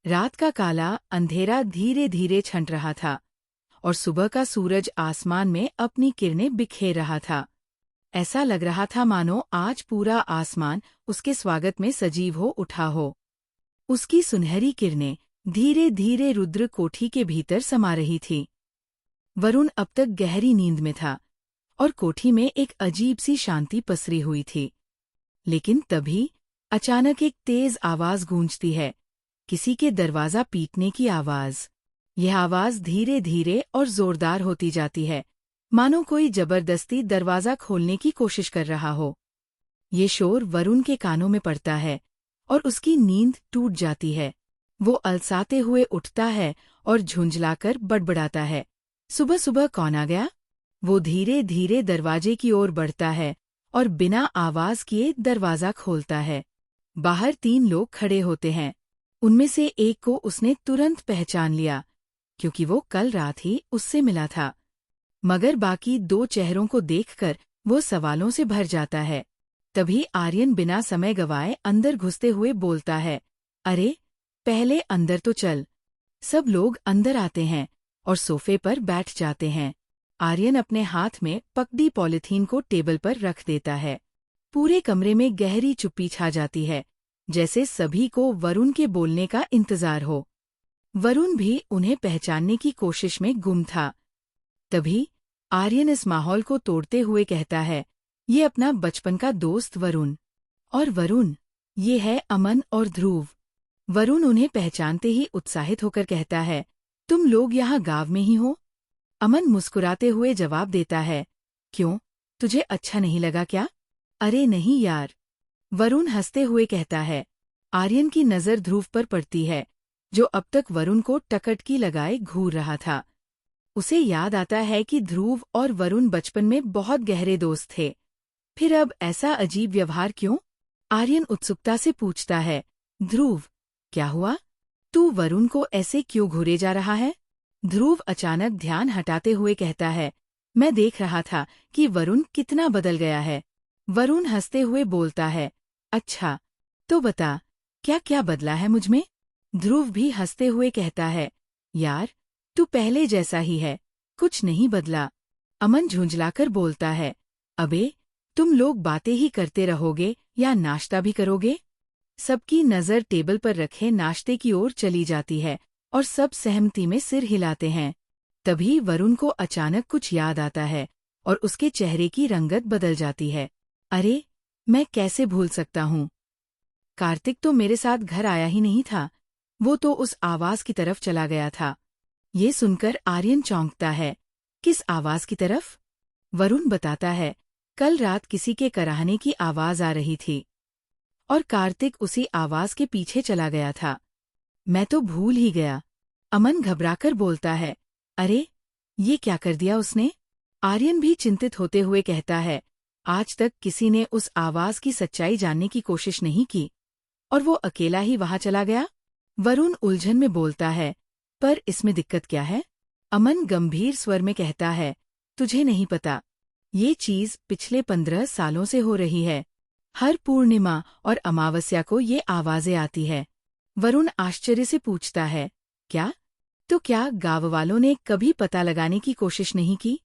रात का काला अंधेरा धीरे धीरे छंट रहा था और सुबह का सूरज आसमान में अपनी किरणें बिखेर रहा था। ऐसा लग रहा था मानो आज पूरा आसमान उसके स्वागत में सजीव हो उठा हो। उसकी सुनहरी किरणें धीरे धीरे रुद्र कोठी के भीतर समा रही थी। वरुण अब तक गहरी नींद में था और कोठी में एक अजीब सी शांति पसरी हुई थी। लेकिन तभी अचानक एक तेज आवाज गूंजती है, किसी के दरवाजा पीटने की आवाज। यह आवाज धीरे धीरे और जोरदार होती जाती है, मानो कोई जबरदस्ती दरवाजा खोलने की कोशिश कर रहा हो। ये शोर वरुण के कानों में पड़ता है और उसकी नींद टूट जाती है। वो अलसाते हुए उठता है और झुंझलाकर बड़बड़ाता है, सुबह सुबह कौन आ गया? वो धीरे धीरे दरवाजे की ओर बढ़ता है और बिना आवाज किए दरवाजा खोलता है। बाहर 3 लोग खड़े होते हैं। उनमें से एक को उसने तुरंत पहचान लिया, क्योंकि वो कल रात ही उससे मिला था। मगर बाकी 2 चेहरों को देखकर वो सवालों से भर जाता है। तभी आर्यन बिना समय गवाए अंदर घुसते हुए बोलता है, अरे पहले अंदर तो चल। सब लोग अंदर आते हैं और सोफे पर बैठ जाते हैं। आर्यन अपने हाथ में पकड़ी पॉलिथीन को टेबल पर रख देता है। पूरे कमरे में गहरी चुप्पी छा जाती है, जैसे सभी को वरुण के बोलने का इंतजार हो। वरुण भी उन्हें पहचानने की कोशिश में गुम था। तभी आर्यन इस माहौल को तोड़ते हुए कहता है, ये अपना बचपन का दोस्त वरुण। और वरुण, ये है अमन और ध्रुव। वरुण उन्हें पहचानते ही उत्साहित होकर कहता है, तुम लोग यहाँ गांव में ही हो? अमन मुस्कुराते हुए जवाब देता है, क्यों, तुझे अच्छा नहीं लगा क्या? अरे नहीं यार। वरुण हंसते हुए कहता है। आर्यन की नज़र ध्रुव पर पड़ती है, जो अब तक वरुण को टकटकी लगाए घूर रहा था। उसे याद आता है कि ध्रुव और वरुण बचपन में बहुत गहरे दोस्त थे। फिर अब ऐसा अजीब व्यवहार क्यों? आर्यन उत्सुकता से पूछता है, ध्रुव, क्या हुआ? तू वरुण को ऐसे क्यों घूरे जा रहा है? ध्रुव अचानक ध्यान हटाते हुए कहता है, मैं देख रहा था कि वरुण कितना बदल गया है। वरुण हंसते हुए बोलता है, अच्छा, तो बता, क्या क्या बदला है मुझमें? ध्रुव भी हंसते हुए कहता है, यार, तू पहले जैसा ही है, कुछ नहीं बदला। अमन झुंझलाकर बोलता है, अबे, तुम लोग बातें ही करते रहोगे या नाश्ता भी करोगे? सबकी नज़र टेबल पर रखे नाश्ते की ओर चली जाती है और सब सहमति में सिर हिलाते हैं। तभी वरुण को अचानक कुछ याद आता है और उसके चेहरे की रंगत बदल जाती है। अरे, मैं कैसे भूल सकता हूँ? कार्तिक तो मेरे साथ घर आया ही नहीं था, वो तो उस आवाज की तरफ चला गया था। ये सुनकर आर्यन चौंकता है, किस आवाज की तरफ? वरुण बताता है, कल रात किसी के कराहने की आवाज आ रही थी और कार्तिक उसी आवाज के पीछे चला गया था। मैं तो भूल ही गया। अमन घबराकर बोलता है, अरे, ये क्या कर दिया उसने? आर्यन भी चिंतित होते हुए कहता है, आज तक किसी ने उस आवाज की सच्चाई जानने की कोशिश नहीं की और वो अकेला ही वहां चला गया। वरुण उलझन में बोलता है, पर इसमें दिक्कत क्या है? अमन गंभीर स्वर में कहता है, तुझे नहीं पता, ये चीज पिछले 15 सालों से हो रही है। हर पूर्णिमा और अमावस्या को ये आवाजें आती है। वरुण आश्चर्य से पूछता है, क्या? तो क्या गाँव वालों ने कभी पता लगाने की कोशिश नहीं की?